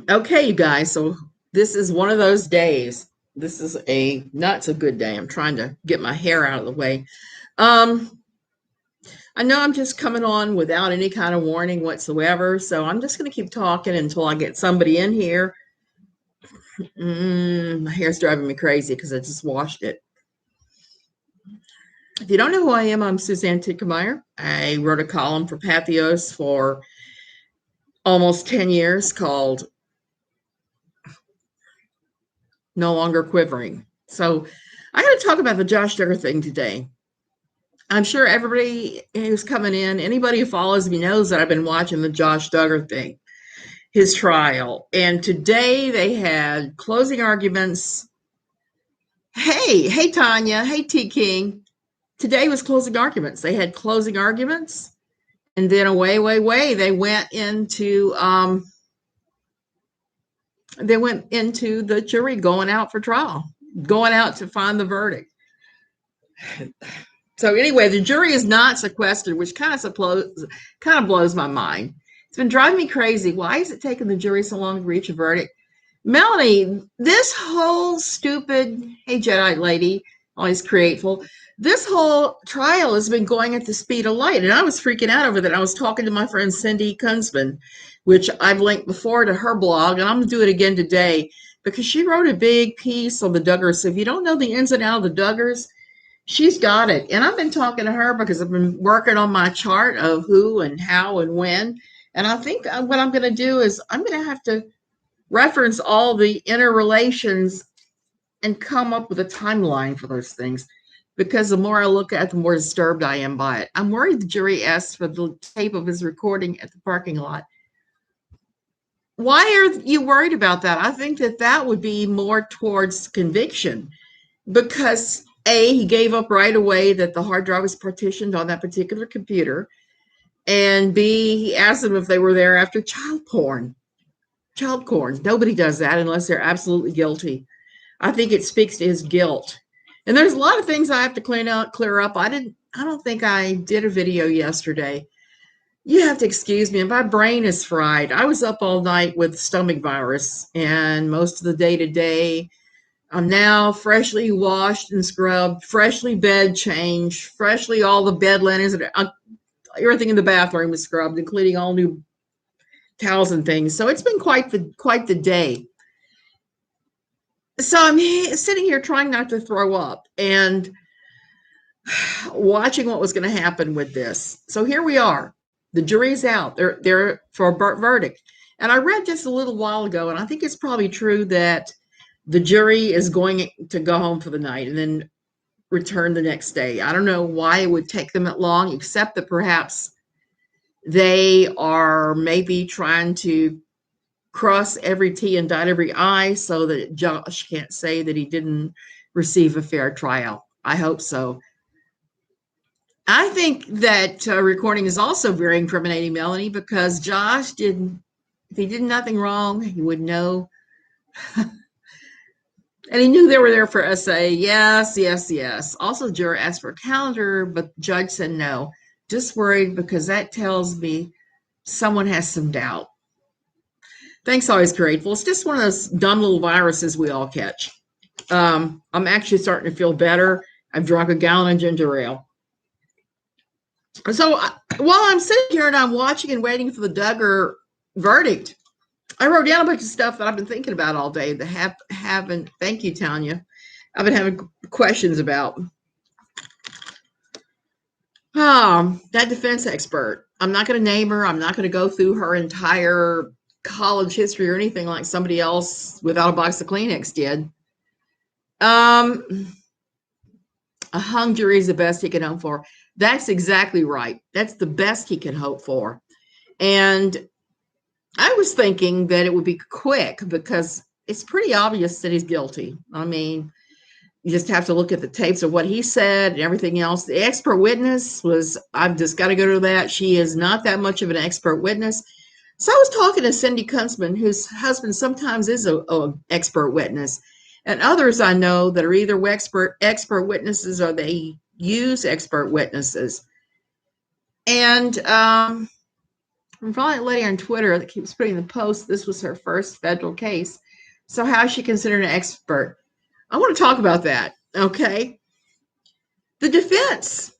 Okay, you guys, so this is one of those days. This is a not so good day. I'm trying to get my hair out of the way. Um, I know I'm just coming on without any kind of warning whatsoever, so I'm just going to keep talking until I get somebody in here. My hair's driving me crazy because I just washed it. If you don't know who I am, I'm Suzanne Tinkermeyer. I wrote a column for Pathos for almost 10 years called No Longer Quivering. So I got to talk about the Josh Duggar thing today. I'm sure everybody who's coming in, anybody who follows me knows that I've been watching the Josh Duggar thing, his trial. And today they had closing arguments. Hey, Tanya. Hey, T King. Today was closing arguments. They had closing arguments. And then away, they went into the jury going out for trial, going out to find the verdict. So anyway, the jury is not sequestered, which kind of blows my mind. It's been driving me crazy. Why is it taking the jury so long to reach a verdict? Melanie, this whole stupid, hey Jedi lady, always createful, this whole trial has been going at the speed of light, and I was freaking out over that. I was talking to my friend Cindy Kunzman, which I've linked before to her blog, and I'm going to do it again today because she wrote a big piece on the Duggars. So if you don't know the ins and outs of the Duggars, she's got it. And I've been talking to her because I've been working on my chart of who and how and when. And I think what I'm going to do is I'm going to have to reference all the interrelations and come up with a timeline for those things. Because the more I look at it, the more disturbed I am by it. I'm worried the jury asked for the tape of his recording at the parking lot. Why are you worried about that? I think that would be more towards conviction because A, he gave up right away that the hard drive was partitioned on that particular computer. And B, he asked them if they were there after child porn. Nobody does that unless they're absolutely guilty. I think it speaks to his guilt. And there's a lot of things I have to clear up. I don't think I did a video yesterday. You have to excuse me. My brain is fried. I was up all night with stomach virus and most of the day today. I'm now freshly washed and scrubbed, freshly bed changed, freshly all the bed linens and everything in the bathroom is scrubbed, including all new towels and things. So it's been quite the day. So I'm sitting here trying not to throw up and watching what was going to happen with this. So here we are. The jury's out. They're for a verdict. And I read just a little while ago, and I think it's probably true that the jury is going to go home for the night and then return the next day. I don't know why it would take them that long, except that perhaps they are maybe trying to cross every T and dot every I so that Josh can't say that he didn't receive a fair trial. I hope so. I think that recording is also very incriminating, Melanie, because Josh if he did nothing wrong, he would know. And he knew they were there for essay. Yes. Also, juror asked for a calendar, but the judge said no. Just worried because that tells me someone has some doubt. Thanks, always grateful. It's just one of those dumb little viruses we all catch. I'm actually starting to feel better. I've drunk a gallon of ginger ale. So while I'm sitting here and I'm watching and waiting for the Duggar verdict, I wrote down a bunch of stuff that I've been thinking about all day that haven't. Thank you, Tanya. I've been having questions about. That defense expert. I'm not going to name her. I'm not going to go through her entire college history or anything like somebody else without a box of Kleenex did. A hung jury is the best he can hope for. That's exactly right. That's the best he can hope for. And I was thinking that it would be quick because it's pretty obvious that he's guilty. I mean, you just have to look at the tapes of what he said and everything else. The expert witness I've just got to go to that. She is not that much of an expert witness. So I was talking to Cindy Kunzman, whose husband sometimes is a expert witness, and others I know that are either expert witnesses or they use expert witnesses. And I'm following a lady on Twitter that keeps putting the post. This was her first federal case. So how is she considered an expert? I want to talk about that. Okay. The defense.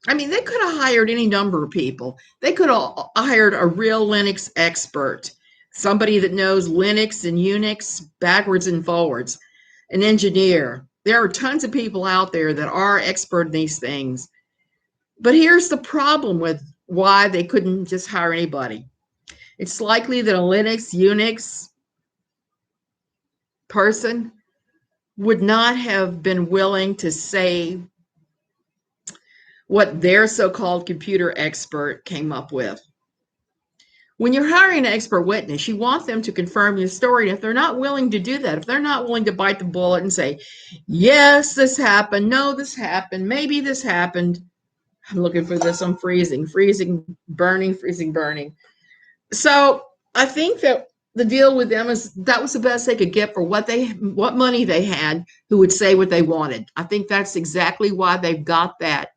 I mean, they could have hired any number of people. They could have hired a real Linux expert, somebody that knows Linux and Unix backwards and forwards, an engineer. There are tons of people out there that are expert in these things. But here's the problem with why they couldn't just hire anybody. It's likely that a Linux, Unix person would not have been willing to say what their so-called computer expert came up with. When you're hiring an expert witness, you want them to confirm your story. And if they're not willing to do that, if they're not willing to bite the bullet and say, yes, this happened, no, this happened, maybe this happened. I'm looking for this. I'm freezing, burning. So I think that the deal with them is that was the best they could get for what money they had, who would say what they wanted. I think that's exactly why they've got that.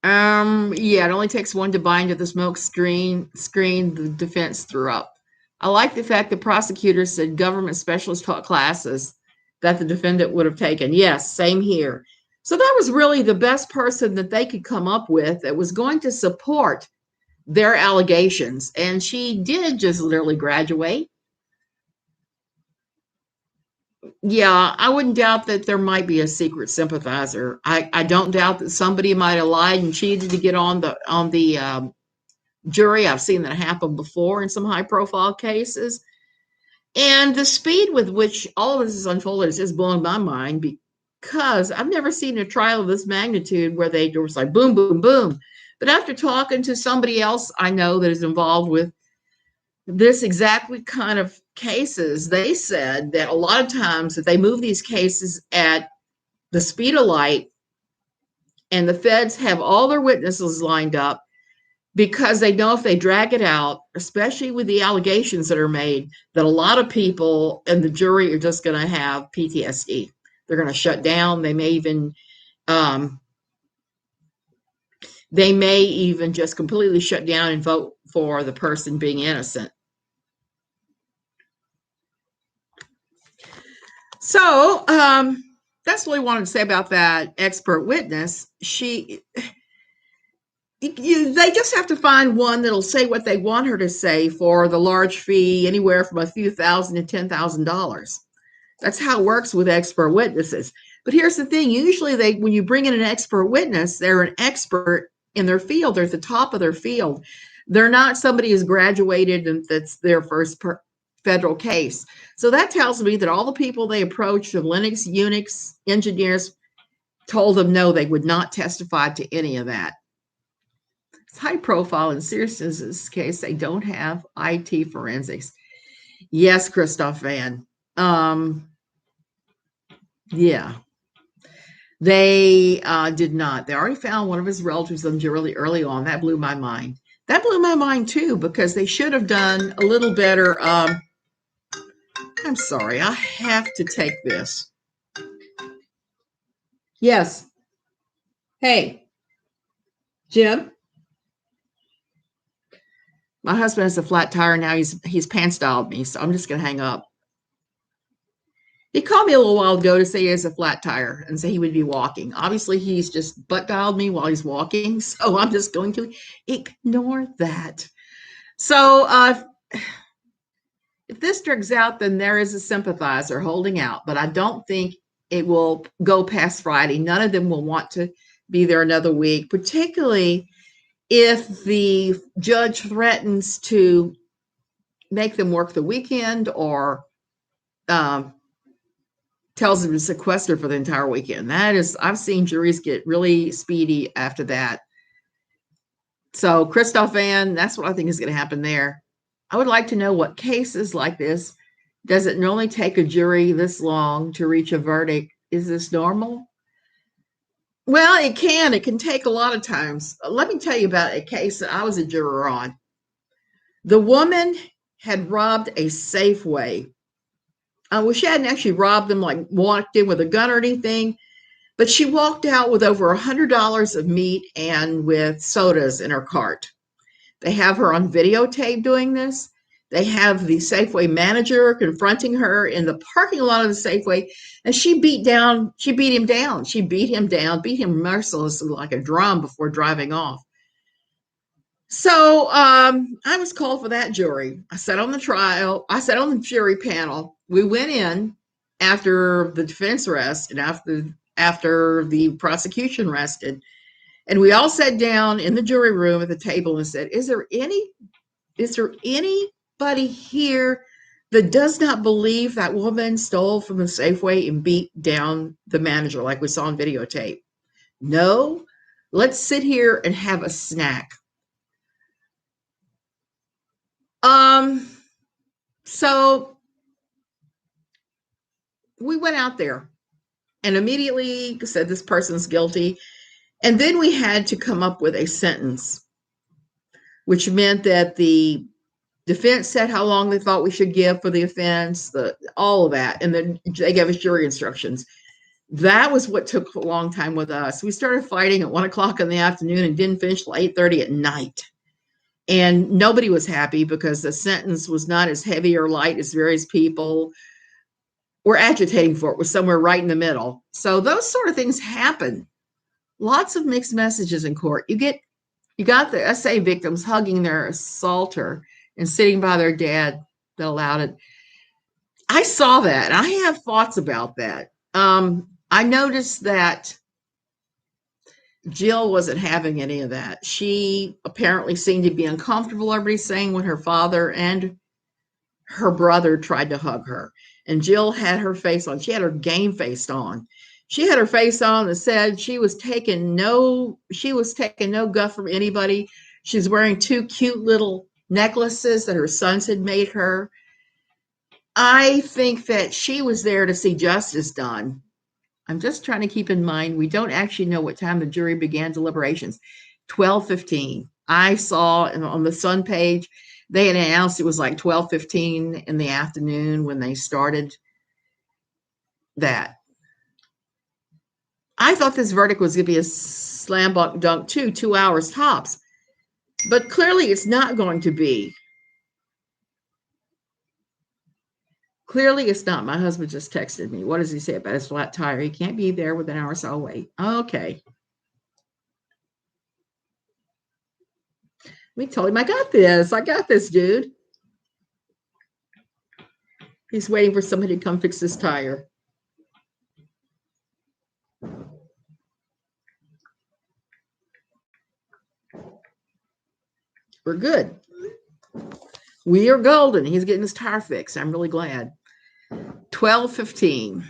Yeah, it only takes one to bind to the smoke screen the defense threw up. I like the fact the prosecutor said government specialist taught classes that the defendant would have taken. Yes, same here. So that was really the best person that they could come up with that was going to support their allegations. And she did just literally graduate. Yeah, I wouldn't doubt that there might be a secret sympathizer. I don't doubt that somebody might have lied and cheated to get on the jury. I've seen that happen before in some high profile cases. And the speed with which all of this is unfolded is just blowing my mind because I've never seen a trial of this magnitude where they were like boom, boom, boom. But after talking to somebody else I know that is involved with this exactly kind of cases, they said that a lot of times that they move these cases at the speed of light and the feds have all their witnesses lined up because they know if they drag it out, especially with the allegations that are made, that a lot of people and the jury are just going to have PTSD. They're going to shut down. They may even just completely shut down and vote for the person being innocent. So that's what I wanted to say about that expert witness. They just have to find one that'll say what they want her to say for the large fee, anywhere from a few thousand to $10,000. That's how it works with expert witnesses. But here's the thing: usually, when you bring in an expert witness, they're an expert in their field. They're at the top of their field. They're not somebody who's graduated and that's their first federal case. So that tells me that all the people they approached, the Linux, Unix engineers, told them no, they would not testify to any of that. It's high profile and serious in this case. They don't have IT forensics. Yes, Christoph Van. Yeah, they did not. They already found one of his relatives really early on. That blew my mind. That blew my mind too, because they should have done a little better. I'm sorry, I have to take this. Yes. Hey, Jim. My husband has a flat tire now. He's pants dialed me, so I'm just gonna hang up. He called me a little while ago to say he has a flat tire and say he would be walking. Obviously, he's just butt dialed me while he's walking, so I'm just going to ignore that. So if this drags out, then there is a sympathizer holding out, but I don't think it will go past Friday. None of them will want to be there another week, particularly if the judge threatens to make them work the weekend or tells them to sequester for the entire weekend. I've seen juries get really speedy after that. So Christoph Van, that's what I think is going to happen there. I would like to know what cases like this, does it normally take a jury this long to reach a verdict? Is this normal? Well, it can take a lot of times. Let me tell you about a case that I was a juror on. The woman had robbed a Safeway. Well, she hadn't actually robbed them, like walked in with a gun or anything. But she walked out with over $100 of meat and with sodas in her cart. They have her on videotape doing this. They have the Safeway manager confronting her in the parking lot of the Safeway, and she beat him down. She beat him mercilessly like a drum before driving off. So I was called for that jury. I sat on the trial. I sat on the jury panel. We went in after the defense rest and after the prosecution rested, and we all sat down in the jury room at the table and said, Is there anybody here that does not believe that woman stole from the Safeway and beat down the manager like we saw on videotape? No? Let's sit here and have a snack. So we went out there and immediately said this person's guilty. And then we had to come up with a sentence, which meant that the defense said how long they thought we should give for the offense, all of that. And then they gave us jury instructions. That was what took a long time with us. We started fighting at 1:00 in the afternoon and didn't finish till 8:30 at night. And nobody was happy because the sentence was not as heavy or light as various people were agitating for. It was somewhere right in the middle. So those sort of things happen. Lots of mixed messages in court. You got the SA victims hugging their assaulter and sitting by their dad that allowed it. I saw that. And I have thoughts about that. I noticed that Jill wasn't having any of that. She apparently seemed to be uncomfortable, everybody's saying, when her father and her brother tried to hug her. And Jill had her face on. She had her game face on. She had her face on that said she was taking no guff from anybody. She's wearing 2 cute little necklaces that her sons had made her. I think that she was there to see justice done. I'm just trying to keep in mind, we don't actually know what time the jury began deliberations. 12:15. I saw on the Sun page, they had announced it was like 12:15 in the afternoon when they started that. I thought this verdict was going to be a slam dunk too, 2 hours tops. But clearly it's not going to be. Clearly it's not. My husband just texted me. What does he say about his flat tire? He can't be there with an hour, so I'll wait. Okay. We told him, I got this, dude. He's waiting for somebody to come fix his tire. We're good. We are golden. He's getting his tire fixed. I'm really glad. 12:15.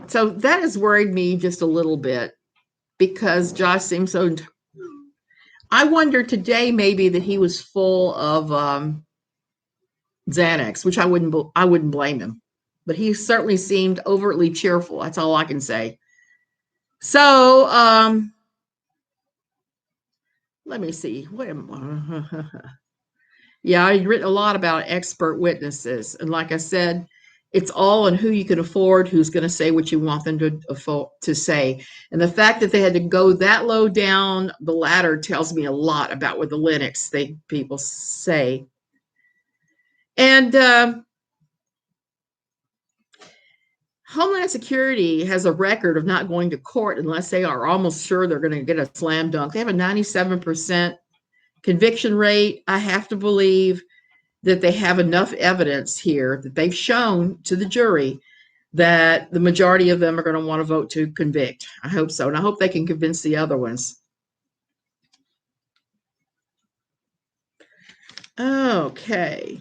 So that has worried me just a little bit because Josh seems so. I wonder today maybe that he was full of Xanax, which I wouldn't blame him, but he certainly seemed overtly cheerful. That's all I can say. So let me see. Yeah, I've written a lot about expert witnesses. And like I said, it's all on who you can afford, who's going to say what you want them to say. And the fact that they had to go that low down the ladder tells me a lot about what the Linux people say. And Homeland Security has a record of not going to court unless they are almost sure they're going to get a slam dunk. They have a 97% conviction rate. I have to believe that they have enough evidence here that they've shown to the jury that the majority of them are going to want to vote to convict. I hope so. And I hope they can convince the other ones. Okay.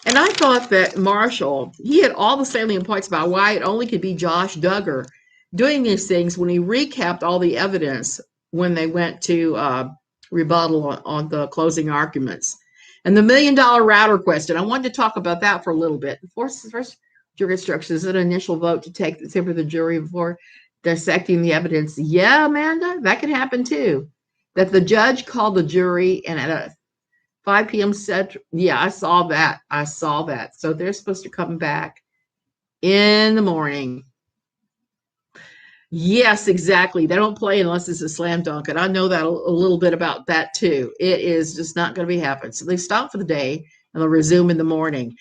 And I thought that Marshall, he had all the salient points about why it only could be Josh Duggar doing these things when he recapped all the evidence when they went to rebuttal on the closing arguments. And the $1 million router question, I wanted to talk about that for a little bit. First jury instructions is an initial vote to take the tip of the jury before dissecting the evidence. Yeah, Amanda, that can happen too. That the judge called the jury and at 5 p.m. Central. Yeah, I saw that. I saw that. So they're supposed to come back in the morning. Yes, exactly. They don't play unless it's a slam dunk. And I know that a little bit about that too. It is just not going to be happening. So they stop for the day and they'll resume in the morning.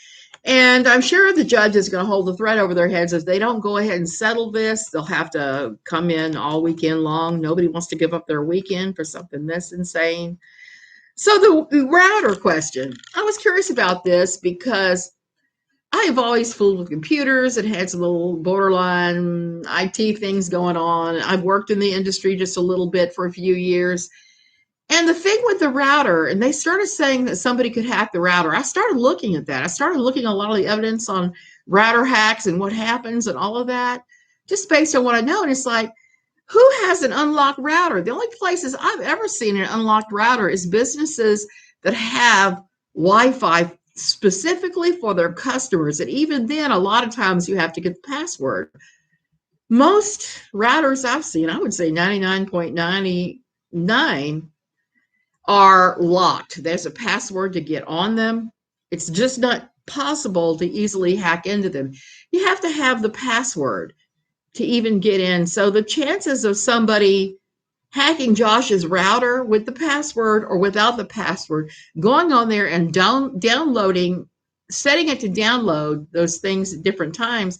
And I'm sure the judge is going to hold the threat over their heads. If they don't go ahead and settle this, they'll have to come in all weekend long. Nobody wants to give up their weekend for something this insane. So the router question, I was curious about this because I have always fooled with computers and had some little borderline IT things going on. I've worked in the industry just a little bit for a few years. And the thing with the router, and they started saying that somebody could hack the router. I started looking at that. I started looking at a lot of the evidence on router hacks and what happens and all of that, just based on what I know. And it's like, who has an unlocked router? The only places I've ever seen an unlocked router is businesses that have Wi-Fi specifically for their customers. And even then, a lot of times you have to get the password. Most routers I've seen, I would say 99.99 are locked. There's a password to get on them. It's just not possible to easily hack into them. You have to have the password to even get in. So the chances of somebody hacking Josh's router with the password or without the password, going on there and downloading, setting it to download those things at different times,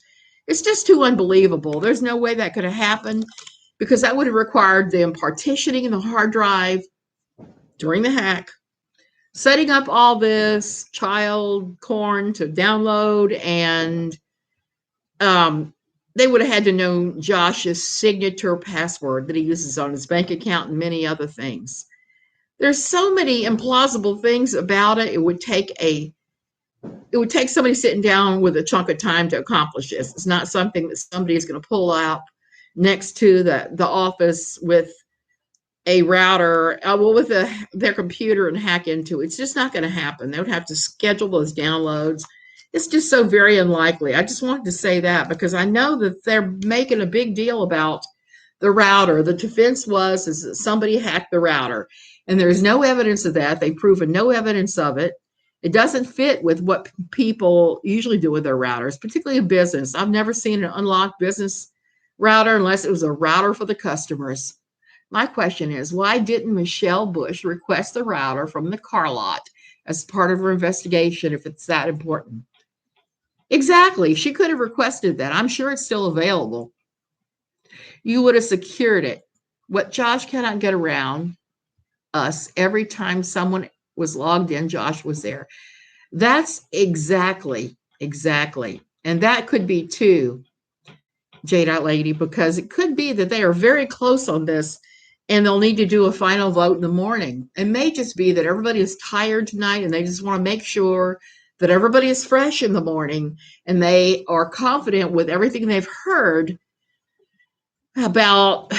it's just too unbelievable. There's no way that could have happened because that would have required them partitioning the hard drive during the hack, setting up all this child corn to download, and they would have had to know Josh's signature password that he uses on his bank account and many other things. There's so many implausible things about it. It would take somebody sitting down with a chunk of time to accomplish this. It's not something that somebody is going to pull out next to the office with a router, with their computer and hack into it. It's just not going to happen. They would have to schedule those downloads. It's just so very unlikely. I just wanted to say that because I know that they're making a big deal about the router. The defense is that somebody hacked the router, and there's no evidence of that. They've proven no evidence of it. It doesn't fit with what people usually do with their routers, particularly in business. I've never seen an unlocked business router unless it was a router for the customers. My question is, why didn't Michelle Bush request the router from the car lot as part of her investigation if it's that important? Exactly. She could have requested that. I'm sure it's still available. You would have secured it. What Josh cannot get around us, every time someone was logged in, Josh was there. That's exactly. And that could be too, Jade Lady, because it could be that they are very close on this and they'll need to do a final vote in the morning. It may just be that everybody is tired tonight and they just want to make sure that everybody is fresh in the morning and they are confident with everything they've heard about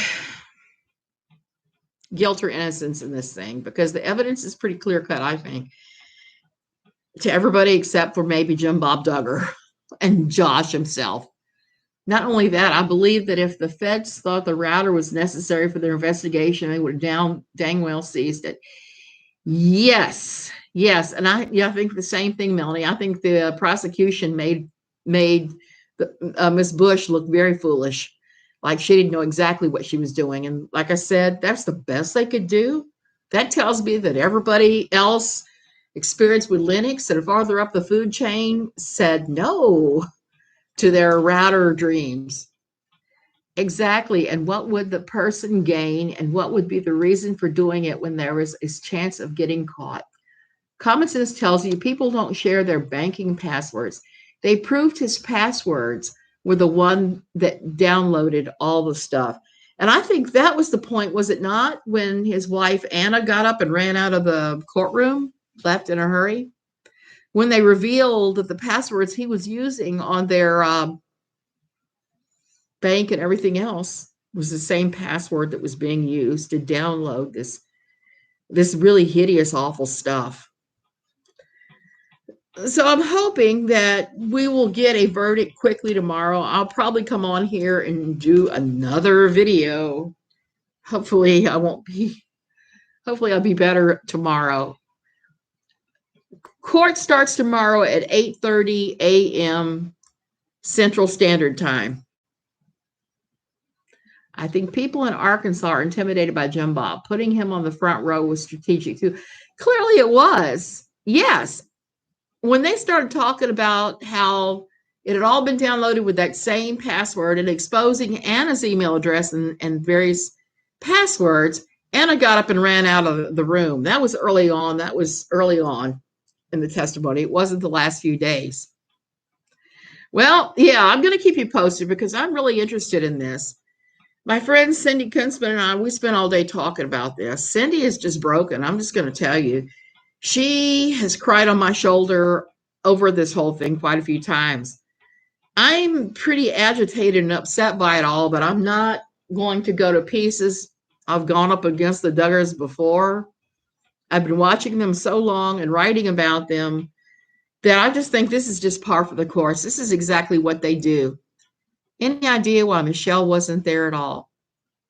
guilt or innocence in this thing, because the evidence is pretty clear cut, I think, to everybody except for maybe Jim Bob Duggar and Josh himself. Not only that, I believe that if the feds thought the router was necessary for their investigation, they would have dang well seized it. Yes. And I think the same thing, Melanie. I think the prosecution made Miss Bush look very foolish, like she didn't know exactly what she was doing. And like I said, that's the best they could do. That tells me that everybody else experienced with Linux and farther up the food chain said no to their router dreams. Exactly. And what would the person gain and what would be the reason for doing it when there was a chance of getting caught? Common sense tells you people don't share their banking passwords. They proved his passwords were the one that downloaded all the stuff. And I think that was the point, was it not, when his wife Anna got up and ran out of the courtroom, left in a hurry? When they revealed that the passwords he was using on their bank and everything else was the same password that was being used to download this really hideous, awful stuff. So I'm hoping that we will get a verdict quickly tomorrow. I'll probably come on here and do another video. Hopefully I'll be better tomorrow. Court starts tomorrow at 8:30 a.m. Central Standard Time. I think people in Arkansas are intimidated by Jim Bob. Putting him on the front row was strategic too. Clearly it was. Yes. When they started talking about how it had all been downloaded with that same password and exposing Anna's email address and various passwords, Anna got up and ran out of the room. That was early on. That was early on in the testimony. It wasn't the last few days. Well, yeah, I'm going to keep you posted because I'm really interested in this. My friend Cindy Kunzman and I, we spent all day talking about this. Cindy is just broken. I'm just going to tell you. She has cried on my shoulder over this whole thing quite a few times. I'm pretty agitated and upset by it all, but I'm not going to go to pieces. I've gone up against the Duggars before. I've been watching them so long and writing about them that I just think this is just par for the course. This is exactly what they do. Any idea why Michelle wasn't there at all?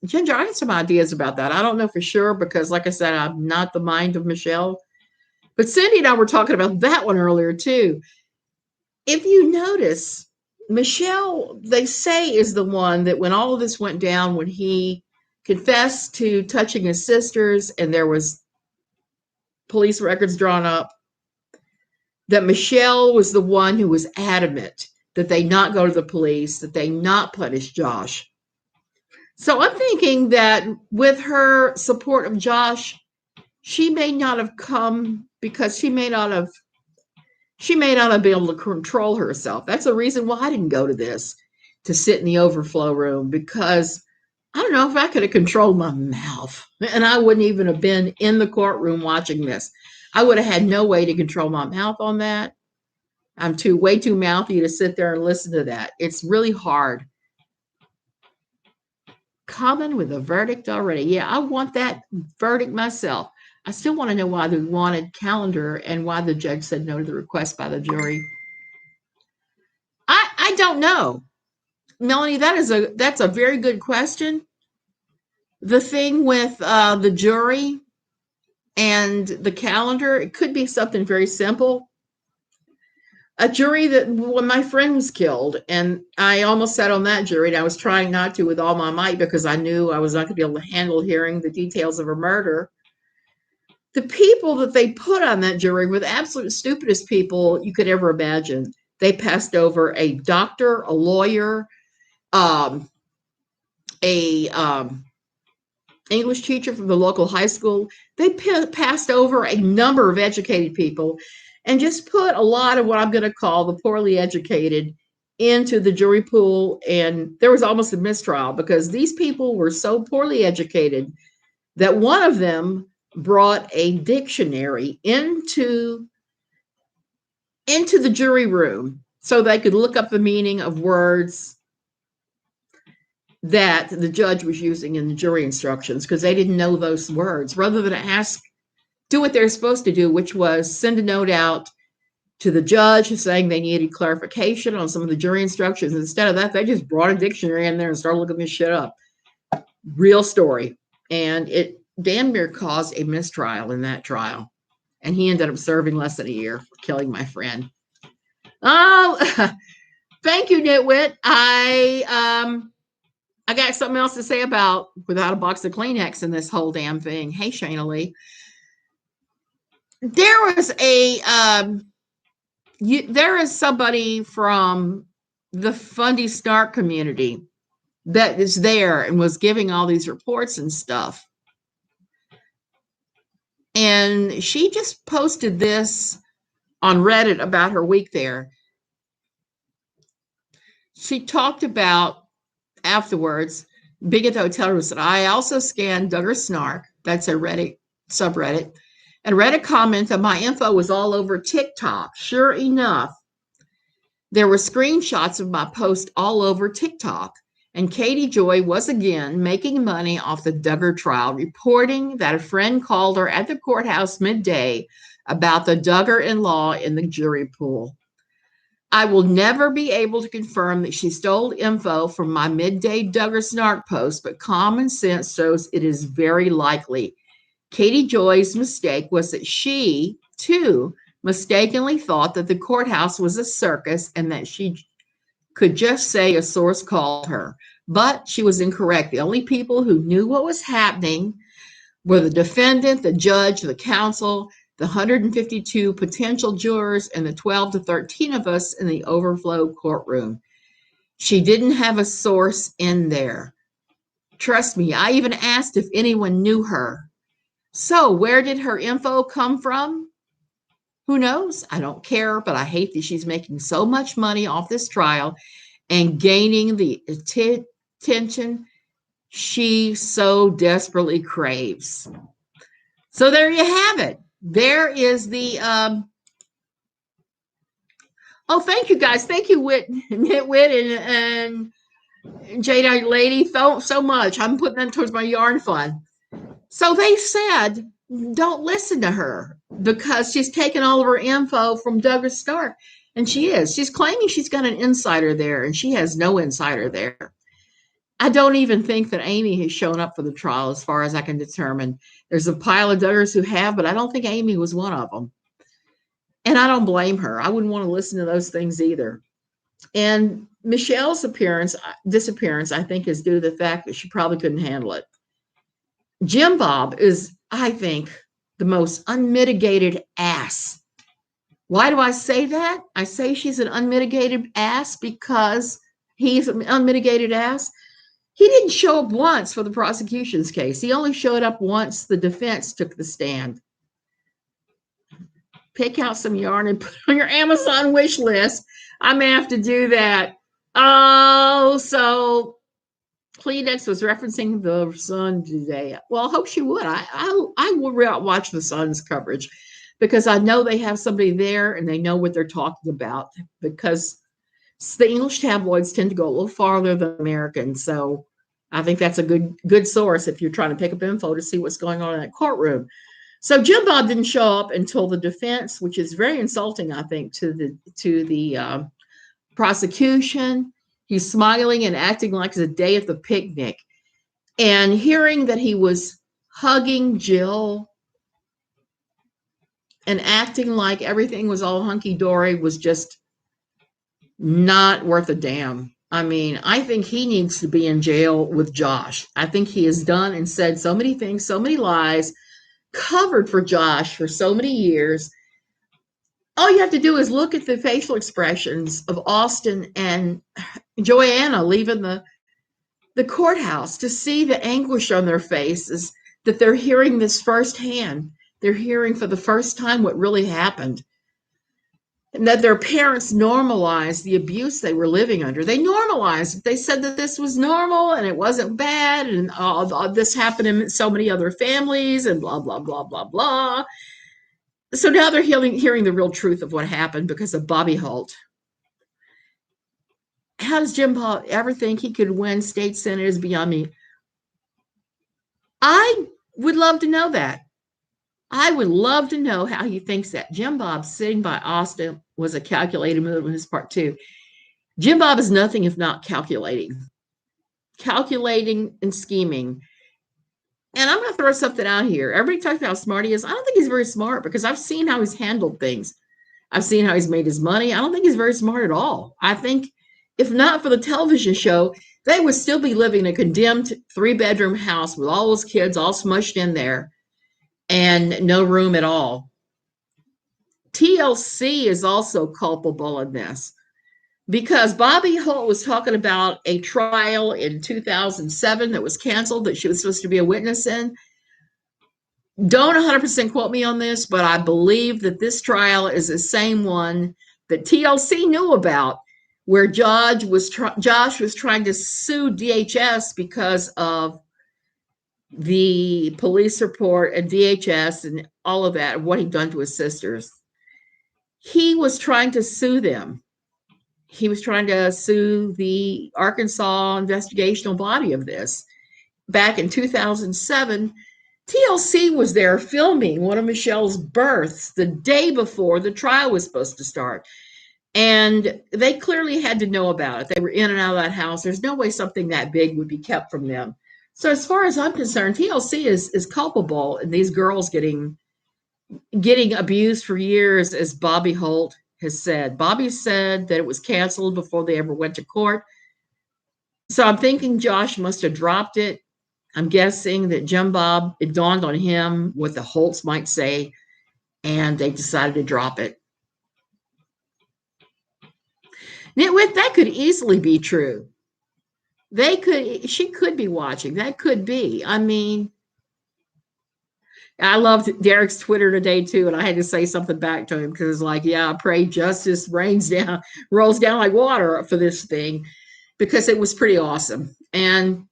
Ginger, I have some ideas about that. I don't know for sure because, like I said, I'm not the mind of Michelle. But Cindy and I were talking about that one earlier, too. If you notice, Michelle, they say, is the one that when all of this went down, when he confessed to touching his sisters and there was police records drawn up, that Michelle was the one who was adamant that they not go to the police, that they not punish Josh. So I'm thinking that with her support of Josh, she may not have come because she may not have been able to control herself. That's the reason why I didn't go to this, to sit in the overflow room, because I don't know if I could have controlled my mouth, and I wouldn't even have been in the courtroom watching this. I would have had no way to control my mouth on that. I'm way too mouthy to sit there and listen to that. It's really hard. Coming with a verdict already. Yeah, I want that verdict myself. I still want to know why they wanted calendar and why the judge said no to the request by the jury. I don't know. Melanie, that's a very good question. The thing with the jury and the calendar, it could be something very simple. A jury that when my friend was killed, and I almost sat on that jury, and I was trying not to with all my might because I knew I was not going to be able to handle hearing the details of a murder. The people that they put on that jury were the absolute stupidest people you could ever imagine. They passed over a doctor, a lawyer, a English teacher from the local high school. They passed over a number of educated people and just put a lot of what I'm going to call the poorly educated into the jury pool. And there was almost a mistrial because these people were so poorly educated that one of them brought a dictionary into the jury room so they could look up the meaning of words that the judge was using in the jury instructions because they didn't know those words. Rather than do what they're supposed to do, which was send a note out to the judge saying they needed clarification on some of the jury instructions. Instead of that, they just brought a dictionary in there and started looking this shit up. Real story. And it damn near caused a mistrial in that trial. And he ended up serving less than a year for killing my friend. Oh, thank you, Nitwit. I got something else to say about without a box of Kleenex in this whole damn thing. Hey, Shayna Lee. There was there is somebody from the Fundy Snark community that is there and was giving all these reports and stuff. And she just posted this on Reddit about her week there. She talked about afterwards, being at the hotel room, said, I also scanned Duggar Snark. That's a Reddit subreddit. And read a comment that my info was all over TikTok. Sure enough, there were screenshots of my post all over TikTok. And Katie Joy was again making money off the Duggar trial, reporting that a friend called her at the courthouse midday about the Duggar-in-law in the jury pool. I will never be able to confirm that she stole info from my midday Duggar Snark post, but common sense shows it is very likely. Katie Joy's mistake was that she, too, mistakenly thought that the courthouse was a circus and that she could just say a source called her. But she was incorrect. The only people who knew what was happening were the defendant, the judge, the counsel, the 152 potential jurors, and the 12 to 13 of us in the overflow courtroom. She didn't have a source in there. Trust me, I even asked if anyone knew her. So, where did her info come from? Who knows? I don't care, but I hate that she's making so much money off this trial and gaining the attention she so desperately craves. So there you have it. There is the oh, thank you guys. Thank you, Nitwit and Jada Lady, so much. I'm putting that towards my yarn fund. So they said, don't listen to her because she's taken all of her info from Duggar Stark. And she is. She's claiming she's got an insider there, and she has no insider there. I don't even think that Amy has shown up for the trial as far as I can determine. There's a pile of Duggars who have, but I don't think Amy was one of them. And I don't blame her. I wouldn't want to listen to those things either. And Michelle's disappearance, I think, is due to the fact that she probably couldn't handle it. Jim Bob is, I think, the most unmitigated ass. Why do I say that? I say she's an unmitigated ass because he's an unmitigated ass. He didn't show up once for the prosecution's case. He only showed up once the defense took the stand. Pick out some yarn and put it on your Amazon wish list. I may have to do that. Oh, so Kleenex was referencing the Sun today. Well, I hope she would. I will watch the Sun's coverage because I know they have somebody there and they know what they're talking about because the English tabloids tend to go a little farther than Americans. So I think that's a good source if you're trying to pick up info to see what's going on in that courtroom. So Jim Bob didn't show up until the defense, which is very insulting, I think, to the prosecution. He's smiling and acting like it's a day at the picnic. And hearing that he was hugging Jill and acting like everything was all hunky-dory was just not worth a damn. I mean, I think he needs to be in jail with Josh. I think he has done and said so many things, so many lies, covered for Josh for so many years. All you have to do is look at the facial expressions of Austin and Joanna leaving the courthouse to see the anguish on their faces, that they're hearing this firsthand. They're hearing for the first time what really happened. And that their parents normalized the abuse they were living under. They normalized it. They said that this was normal and it wasn't bad, and this happened in so many other families and blah, blah, blah, blah, blah. So now they're hearing the real truth of what happened because of Bobby Holt. How does Jim Bob ever think he could win state senators beyond me? I would love to know that. I would love to know how he thinks that. Jim Bob sitting by Austin was a calculated move on his part too. Jim Bob is nothing if not calculating and scheming. And I'm going to throw something out here. Everybody talks about how smart he is. I don't think he's very smart because I've seen how he's handled things. I've seen how he's made his money. I don't think he's very smart at all. I think if not for the television show, they would still be living in a condemned 3-bedroom house with all those kids all smushed in there and no room at all. TLC is also culpable in this because Bobby Holt was talking about a trial in 2007 that was canceled that she was supposed to be a witness in. Don't 100% quote me on this, but I believe that this trial is the same one that TLC knew about, where Josh was trying to sue DHS because of the police report and DHS and all of that, what he'd done to his sisters. He was trying to sue them. He was trying to sue the Arkansas investigational body of this. Back in 2007, TLC was there filming one of Michelle's births the day before the trial was supposed to start. And they clearly had to know about it. They were in and out of that house. There's no way something that big would be kept from them. So as far as I'm concerned, TLC is culpable in these girls getting getting abused for years, as Bobby Holt has said. Bobby said that it was canceled before they ever went to court. So I'm thinking Josh must have dropped it. I'm guessing that Jim Bob, it dawned on him what the Holts might say, and they decided to drop it. Nitwit, that could easily be true. She could be watching. That could be. I mean, I loved Derek's Twitter today too, and I had to say something back to him because it's like, yeah, I pray justice rolls down like water for this thing, because it was pretty awesome. And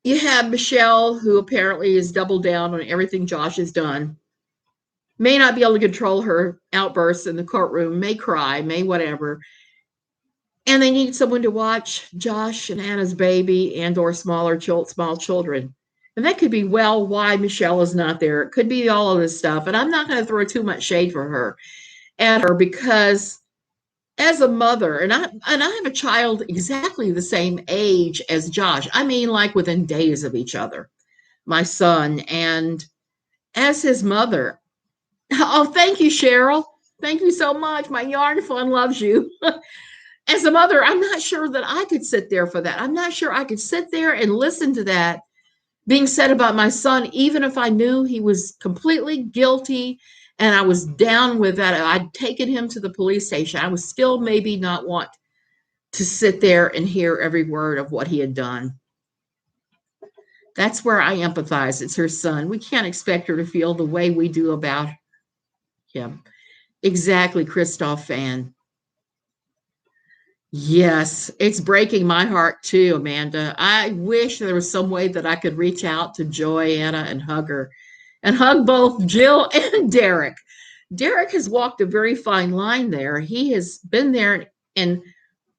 you have Michelle, who apparently has doubled down on everything Josh has done. May not be able to control her outbursts in the courtroom, may cry, may whatever. And they need someone to watch Josh and Anna's baby and or small children. And that could be, well, why Michelle is not there. It could be all of this stuff. And I'm not going to throw too much shade at her, because as a mother, and I have a child exactly the same age as Josh. I mean, like within days of each other, my son. And as his mother, oh, thank you, Cheryl. Thank you so much. My yarn fun loves you. As a mother, I'm not sure that I could sit there for that. I'm not sure I could sit there and listen to that being said about my son, even if I knew he was completely guilty and I was down with that. I'd taken him to the police station. I would still maybe not want to sit there and hear every word of what he had done. That's where I empathize. It's her son. We can't expect her to feel the way we do about him. Exactly, Christoph Fan. Yes, it's breaking my heart too, Amanda. I wish there was some way that I could reach out to Joanna and hug her, and hug both Jill and Derek. Derek has walked a very fine line there. He has been there, and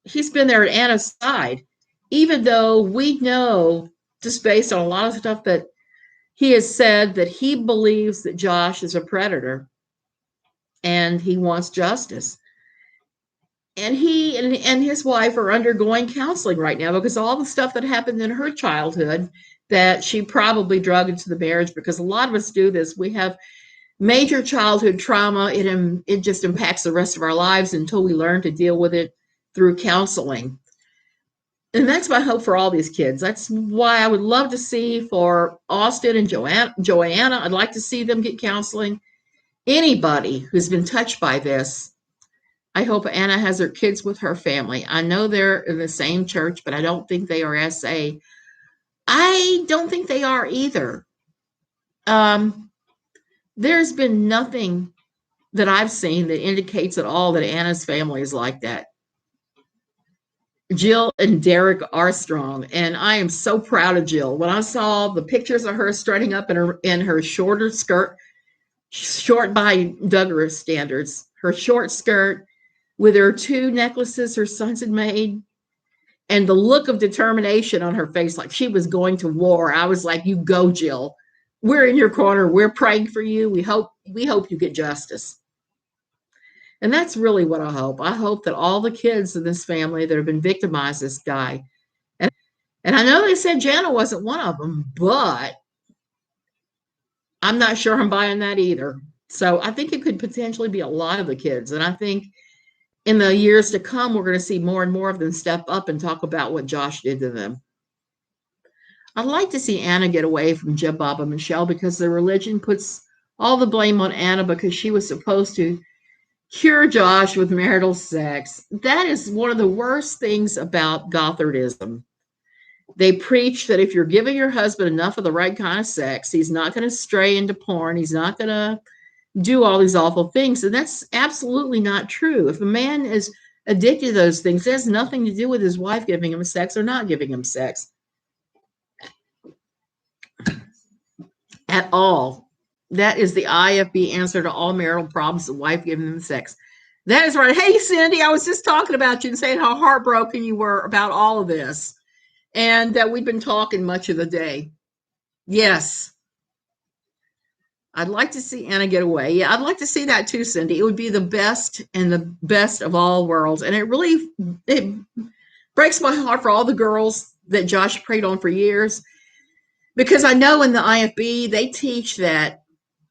he's been there at Anna's side, even though we know, just based on a lot of stuff that he has said, that he believes that Josh is a predator and he wants justice. And he and his wife are undergoing counseling right now because all the stuff that happened in her childhood that she probably drug into the marriage, because a lot of us do this. We have major childhood trauma. It just impacts the rest of our lives until we learn to deal with it through counseling. And that's my hope for all these kids. That's why I would love to see for Austin and Joanna, I'd like to see them get counseling. Anybody who's been touched by this, I hope Anna has her kids with her family. I know they're in the same church, but I don't think they are SA. I don't think they are either. There's been nothing that I've seen that indicates at all that Anna's family is like that. Jill and Derek are strong, and I am so proud of Jill. When I saw the pictures of her strutting up in her shorter skirt, short by Duggar standards, her short skirt with her 2 necklaces her sons had made, and the look of determination on her face, like she was going to war. I was like, you go, Jill. We're in your corner. We're praying for you. We hope you get justice. And that's really what I hope. I hope that all the kids in this family that have been victimized, this guy, and I know they said Jana wasn't one of them, but I'm not sure I'm buying that either. So I think it could potentially be a lot of the kids. And I think in the years to come, we're going to see more and more of them step up and talk about what Josh did to them. I'd like to see Anna get away from Jim, Bob, and Michelle, because the religion puts all the blame on Anna because she was supposed to cure Josh with marital sex. That is one of the worst things about Gothardism. They preach that if you're giving your husband enough of the right kind of sex, he's not going to stray into porn. He's not going to do all these awful things. And that's absolutely not true. If a man is addicted to those things, it has nothing to do with his wife giving him sex or not giving him sex at all. That is the IFB answer to all marital problems, the wife giving them sex. That is right. Hey, Cindy, I was just talking about you and saying how heartbroken you were about all of this, and that we've been talking much of the day. Yes. I'd like to see Anna get away. Yeah, I'd like to see that too, Cindy. It would be the best and the best of all worlds. And it breaks my heart for all the girls that Josh preyed on for years, because I know in the IFB, they teach that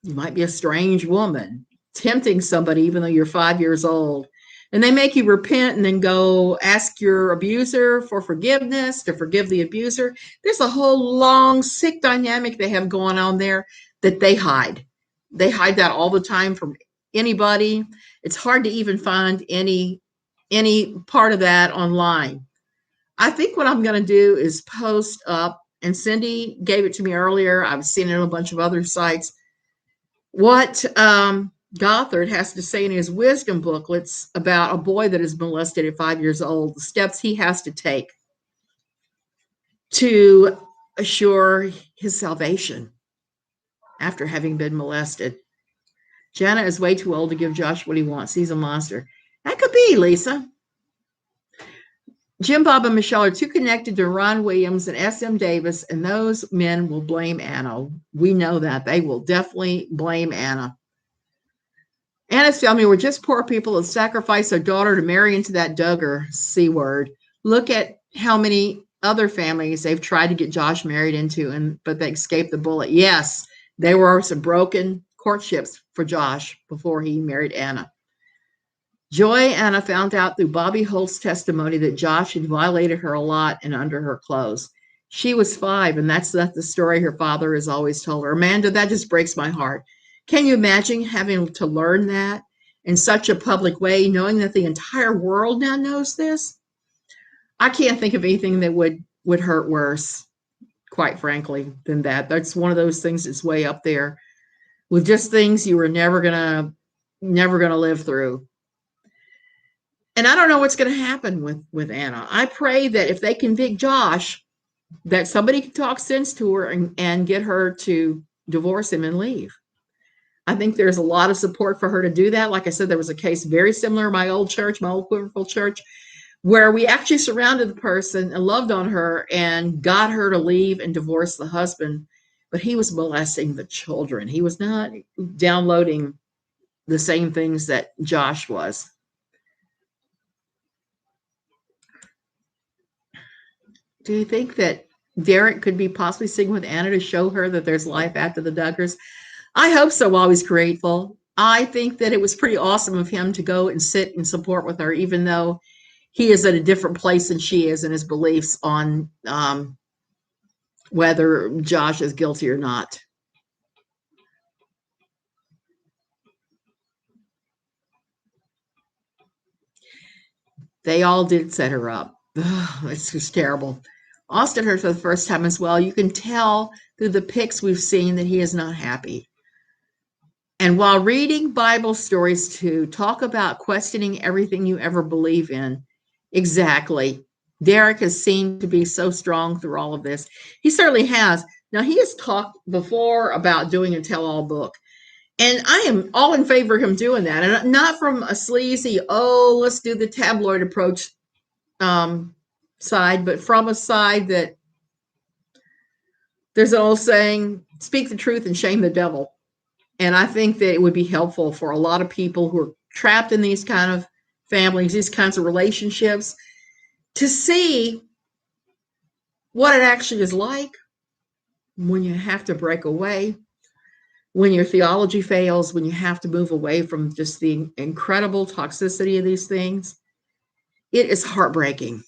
You might be a strange woman tempting somebody even though you're 5 years old. And they make you repent and then go ask your abuser for forgiveness to forgive the abuser. There's a whole long, sick dynamic they have going on there that they hide. They hide that all the time from anybody. It's hard to even find any part of that online. I think what I'm going to do is post up, and Cindy gave it to me earlier. I've seen it on a bunch of other sites. What Gothard has to say in his wisdom booklets about a boy that is molested at 5 years old, the steps he has to take to assure his salvation after having been molested. Jana is way too old to give Josh what he wants. He's a monster. That could be, Lisa. Jim Bob and Michelle are too connected to Ron Williams and S.M. Davis, and those men will blame Anna. We know that. They will definitely blame Anna. Anna's family were just poor people that sacrificed their daughter to marry into that Duggar C word. Look at how many other families they've tried to get Josh married into, but they escaped the bullet. Yes, there were some broken courtships for Josh before he married Anna. Joy Anna found out through Bobby Holt's testimony that Josh had violated her a lot and under her clothes. She was 5, and that's not the story her father has always told her. Amanda, that just breaks my heart. Can you imagine having to learn that in such a public way, knowing that the entire world now knows this? I can't think of anything that would hurt worse, quite frankly, than that. That's one of those things that's way up there with just things you were never gonna live through. And I don't know what's going to happen with Anna. I pray that if they convict Josh, that somebody can talk sense to her and get her to divorce him and leave. I think there's a lot of support for her to do that. Like I said, there was a case very similar in my old church, my old Quiverful church, where we actually surrounded the person and loved on her and got her to leave and divorce the husband. But he was molesting the children. He was not downloading the same things that Josh was. Do you think that Derek could be possibly sitting with Anna to show her that there's life after the Duggars? I hope so while he's grateful. I think that it was pretty awesome of him to go and sit and support with her, even though he is at a different place than she is in his beliefs on whether Josh is guilty or not. They all did set her up. It's just terrible. Austin heard for the first time as well. You can tell through the pics we've seen that he is not happy. And while reading Bible stories to talk about questioning everything you ever believe in, exactly. Derek has seemed to be so strong through all of this. He certainly has. Now, he has talked before about doing a tell-all book. And I am all in favor of him doing that. And not from a sleazy, let's do the tabloid approach side, but from a side that there's an old saying, speak the truth and shame the devil. And I think that it would be helpful for a lot of people who are trapped in these kind of families, these kinds of relationships, to see what it actually is like when you have to break away, when your theology fails, when you have to move away from just the incredible toxicity of these things. It is heartbreaking.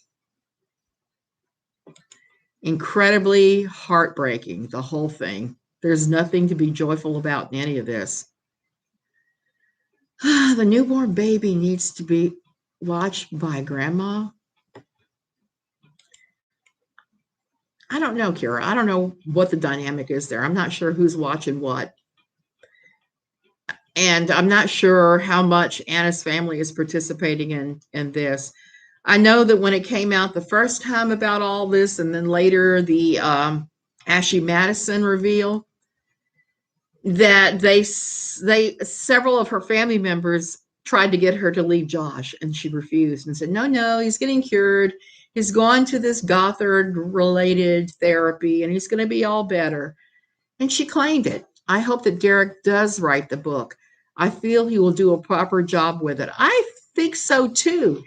Incredibly heartbreaking, the whole thing. There's nothing to be joyful about in any of this. The newborn baby needs to be watched by grandma. I don't know, Kira. I don't know what the dynamic is there. I'm not sure who's watching what. And I'm not sure how much Anna's family is participating in this. I know that when it came out the first time about all this, and then later the Ashley Madison reveal, that they several of her family members tried to get her to leave Josh, and she refused and said, no, he's getting cured. He's gone to this Gothard-related therapy, and he's going to be all better. And she claimed it. I hope that Derek does write the book. I feel he will do a proper job with it. I think so, too.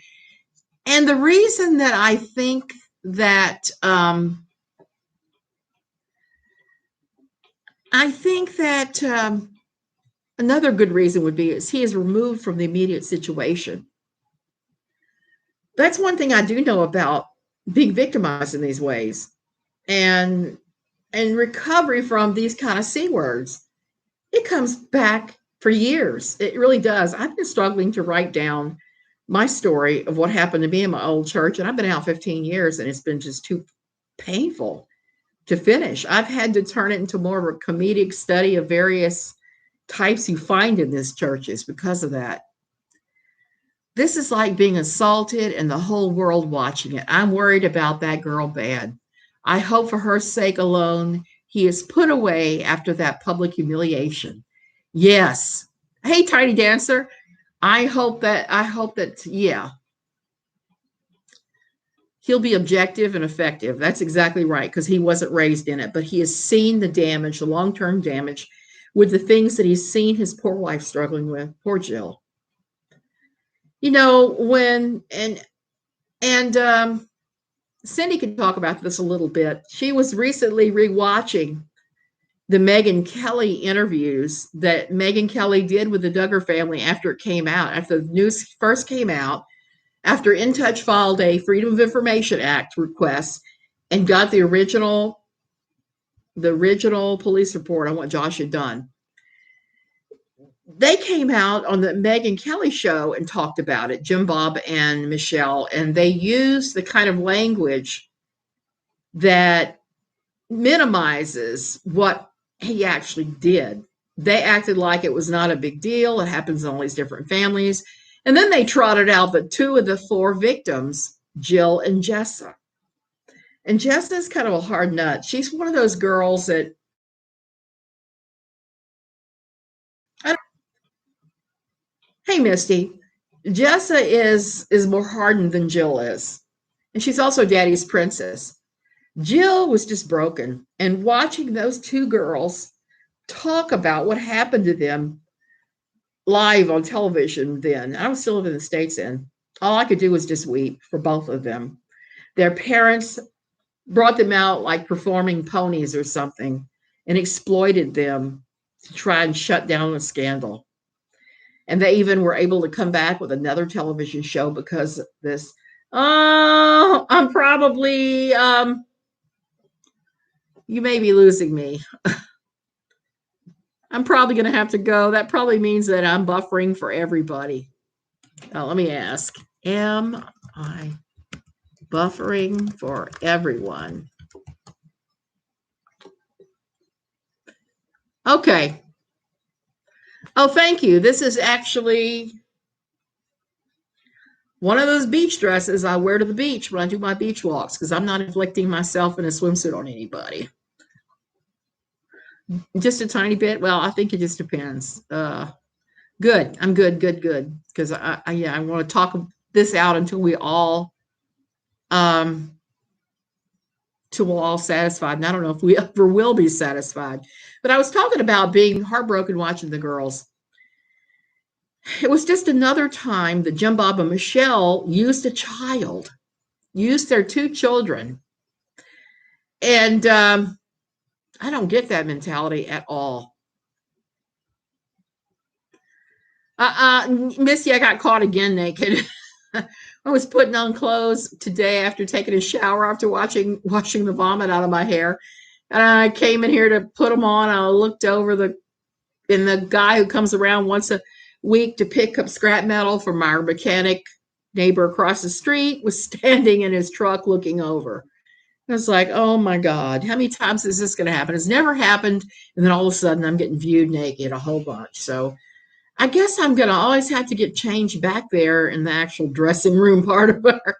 And the reason that I think that Another good reason would be is he is removed from the immediate situation. That's one thing I do know about being victimized in these ways, and recovery from these kind of C words. It comes back for years. It really does. I've been struggling to write down my story of what happened to me in my old church, and I've been out 15 years, and it's been just too painful to finish. I've had to turn it into more of a comedic study of various types you find in these churches because of that. This is like being assaulted and the whole world watching it. I'm worried about that girl bad. I hope for her sake alone he is put away after that public humiliation. Yes. Hey, Tiny Dancer. Yeah, he'll be objective and effective. That's exactly right, because he wasn't raised in it, but he has seen the damage, the long-term damage with the things that he's seen his poor wife struggling with. Poor Jill. You know, and Cindy can talk about this a little bit. She was recently rewatching the Megyn Kelly interviews that Megyn Kelly did with the Duggar family after it came out, after the news first came out, after In Touch filed a Freedom of Information Act request and got the original police report on what Josh had done. They came out on the Megyn Kelly show and talked about it, Jim Bob and Michelle, and they used the kind of language that minimizes what he actually did. They acted like it was not a big deal. It happens in all these different families. And then they trotted out the two of the four victims, Jill and Jessa. And Jessa's kind of a hard nut. She's one of those girls that, hey, Misty, Jessa is more hardened than Jill is. And she's also daddy's princess. Jill was just broken. And watching those two girls talk about what happened to them live on television then, I was still living in the States then, all I could do was just weep for both of them. Their parents brought them out like performing ponies or something and exploited them to try and shut down the scandal. And they even were able to come back with another television show because of this. Oh, I'm probably, you may be losing me. I'm probably going to have to go. That probably means that I'm buffering for everybody. Let me ask, am I buffering for everyone? Okay. Oh, thank you. This is actually one of those beach dresses I wear to the beach when I do my beach walks because I'm not inflicting myself in a swimsuit on anybody. Just a tiny bit. Well, I think it just depends. Good. I'm good. Because I want to talk this out until we all um till we're all satisfied. And I don't know if we ever will be satisfied. But I was talking about being heartbroken watching the girls. It was just another time that Jim Bob and Michelle used their two children. And I don't get that mentality at all. Missy, I got caught again naked. I was putting on clothes today after taking a shower after washing the vomit out of my hair. And I came in here to put them on. I looked over and the guy who comes around once a week to pick up scrap metal from our mechanic neighbor across the street was standing in his truck looking over. I was like, oh my God, how many times is this going to happen? It's never happened. And then all of a sudden I'm getting viewed naked a whole bunch. So I guess I'm going to always have to get changed back there in the actual dressing room part of her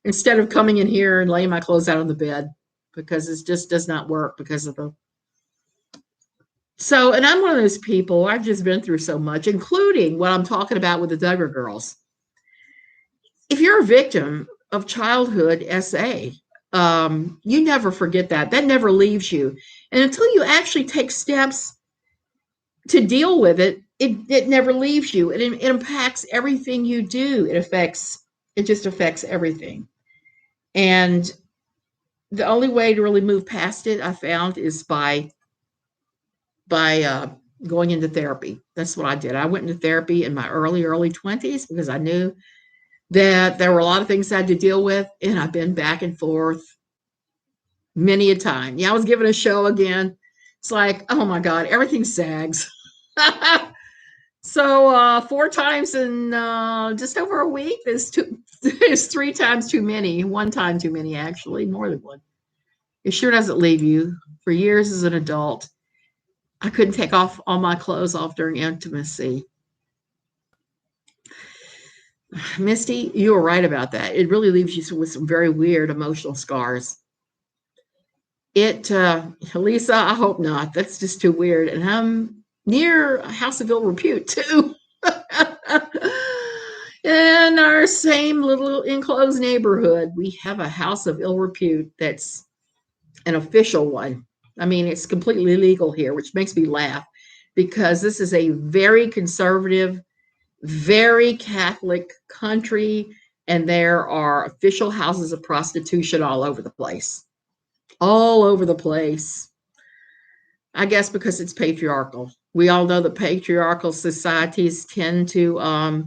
instead of coming in here and laying my clothes out on the bed because it just does not work because of the. So, and I'm one of those people, I've just been through so much, including what I'm talking about with the Duggar girls. If you're a victim of childhood SA, you never forget that. That never leaves you. And until you actually take steps to deal with it, it never leaves you. It impacts everything you do. It just affects everything. And the only way to really move past it, I found, is by going into therapy. That's what I did. I went into therapy in my early 20s because I knew that there were a lot of things I had to deal with, and I've been back and forth many a time. Yeah, I was given a show again. It's like, oh my God, everything sags. So 4 times in just over a week is two is 3 times too many. 1 time too many, actually, more than one. It sure doesn't leave you. For years as an adult, I couldn't take off all my clothes off during intimacy. Misty, you were right about that. It really leaves you with some very weird emotional scars. Lisa, I hope not. That's just too weird. And I'm near a house of ill repute too. In our same little enclosed neighborhood, we have a house of ill repute that's an official one. I mean, it's completely legal here, which makes me laugh because this is a very conservative, very Catholic country, and there are official houses of prostitution all over the place. All over the place. I guess because it's patriarchal. We all know that patriarchal societies tend to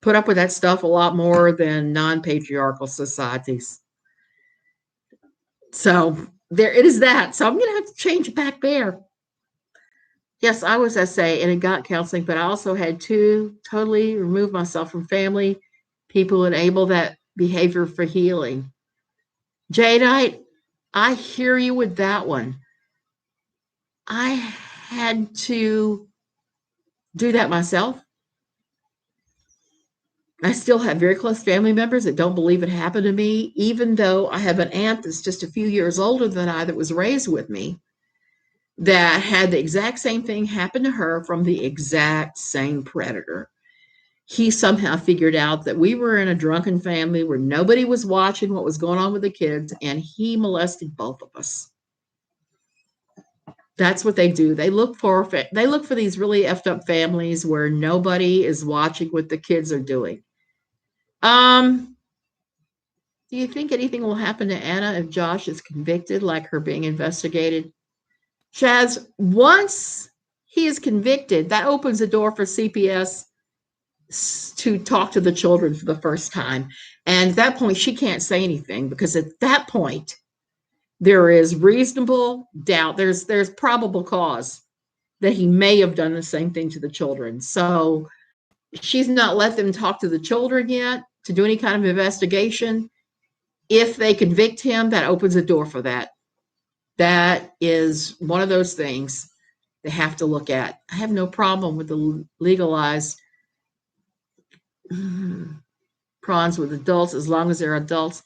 put up with that stuff a lot more than non-patriarchal societies. So there it is that. So I'm going to have to change it back there. Yes, I was SA and in got counseling, but I also had to totally remove myself from family, people enable that behavior for healing. Jadeite, I hear you with that one. I had to do that myself. I still have very close family members that don't believe it happened to me, even though I have an aunt that's just a few years older than I that was raised with me that had the exact same thing happen to her from the exact same predator. He somehow figured out that we were in a drunken family where nobody was watching what was going on with the kids, and he molested both of us. That's what they do. They look for these really effed up families where nobody is watching what the kids are doing. Um, do you think anything will happen to Anna if Josh is convicted, like her being investigated? Chaz, once he is convicted, that opens the door for CPS to talk to the children for the first time. And at that point, she can't say anything because at that point, there is reasonable doubt. There's probable cause that he may have done the same thing to the children. So she's not let them talk to the children yet to do any kind of investigation. If they convict him, that opens a door for that. That is one of those things they have to look at. I have no problem with the legalized prawns with adults as long as they're adults.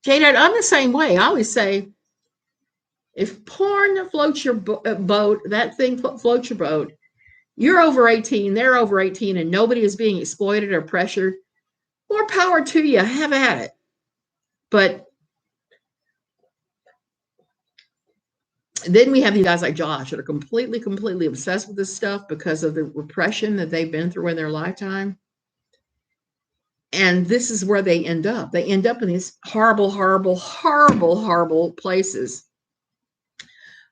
Jade, I'm the same way. I always say, if porn floats your boat, that thing floats your boat, you're over 18, they're over 18, and nobody is being exploited or pressured, more power to you. Have at it. But then we have these guys like Josh that are completely obsessed with this stuff because of the repression that they've been through in their lifetime. And this is where they end up. They end up in these horrible places.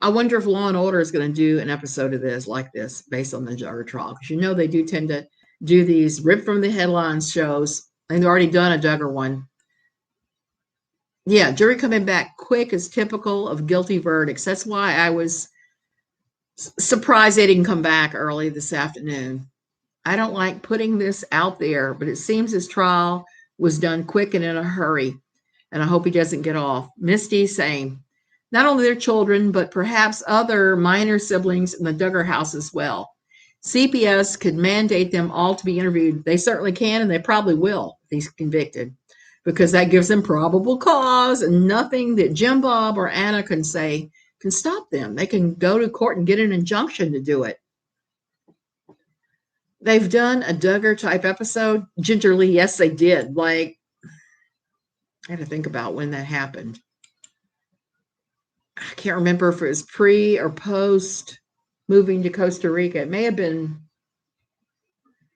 I wonder if Law and Order is going to do an episode of this like this based on the Duggar trial, because they do tend to do these rip from the headlines shows, and they've already done a Duggar one. Yeah, jury coming back quick is typical of guilty verdicts. That's why I was surprised they didn't come back early this afternoon. I don't like putting this out there, but it seems his trial was done quick and in a hurry, and I hope he doesn't get off. Misty saying, not only their children, but perhaps other minor siblings in the Duggar house as well. CPS could mandate them all to be interviewed. They certainly can, and they probably will if he's convicted, because that gives them probable cause, and nothing that Jim Bob or Anna can say can stop them. They can go to court and get an injunction to do it. They've done a Duggar type episode. Gingerly, yes, they did. Like, I had to think about when that happened. I can't remember if it was pre or post moving to Costa Rica. It may have been,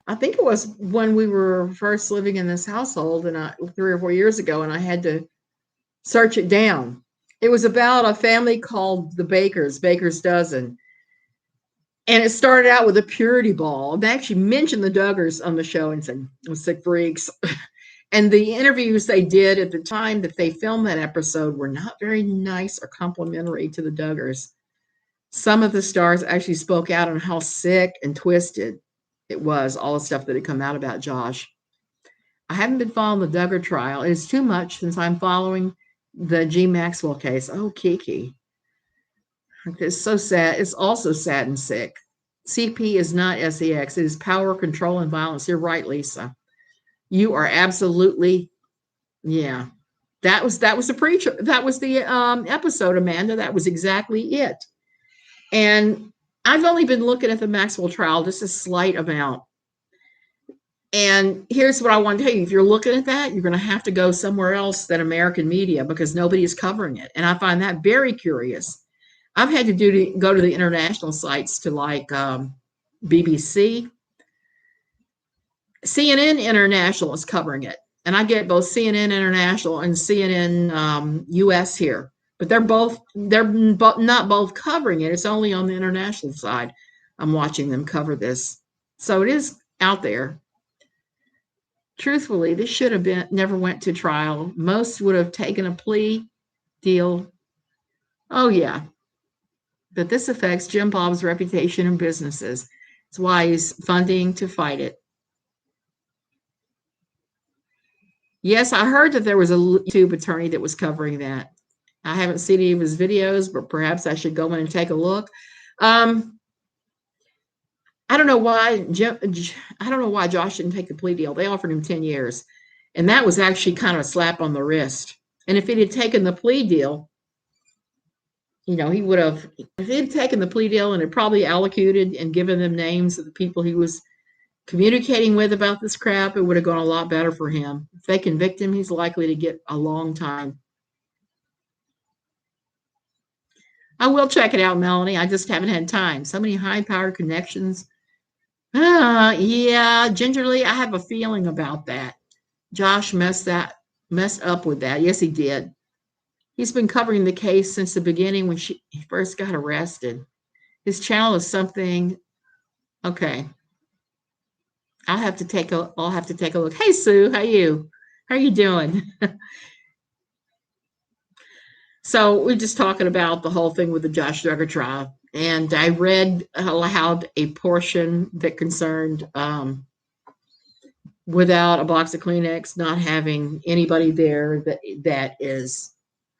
I think it was when we were first living in this household, and 3 or 4 years ago, and I had to search it down. It was about a family called the Baker's Dozen. And it started out with a purity ball. They actually mentioned the Duggars on the show and said, sick freaks. And the interviews they did at the time that they filmed that episode were not very nice or complimentary to the Duggars. Some of the stars actually spoke out on how sick and twisted it was, all the stuff that had come out about Josh. I haven't been following the Duggar trial. It is too much since I'm following the G. Maxwell case. Oh, Kiki. It's so sad. It's also sad and sick. CP is not SEX. It is power, control, and violence. You're right, Lisa. You are absolutely, yeah. That was the preacher. That was the episode, Amanda. That was exactly it. And I've only been looking at the Maxwell trial just a slight amount. And here's what I want to tell you. If you're looking at that, you're going to have to go somewhere else than American media because nobody is covering it. And I find that very curious. I've had to go to the international sites to like BBC. CNN International is covering it. And I get both CNN International and CNN US here. But they're not both covering it. It's only on the international side. I'm watching them cover this. So it is out there. Truthfully, this should have been never went to trial. Most would have taken a plea deal. Oh, yeah. But this affects Jim Bob's reputation in businesses. That's why he's funding to fight it. Yes, I heard that there was a YouTube attorney that was covering that. I haven't seen any of his videos, but perhaps I should go in and take a look. I don't know why Josh didn't take the plea deal. They offered him 10 years. And that was actually kind of a slap on the wrist. And if he had taken the plea deal, he would have, if he had taken the plea deal and had probably allocated and given them names of the people he was communicating with about this crap, it would have gone a lot better for him. If they convict him, he's likely to get a long time. I will check it out, Melanie. I just haven't had time. So many high-powered connections. Yeah, gingerly, I have a feeling about that. Josh messed up with that. Yes, he did. He's been covering the case since the beginning when he first got arrested. His channel is something. Okay. I'll have to take a look. Hey, Sue, how are you doing? So we're just talking about the whole thing with the Josh Duggar trial. And I read aloud a portion that concerned without a box of Kleenex, not having anybody there that is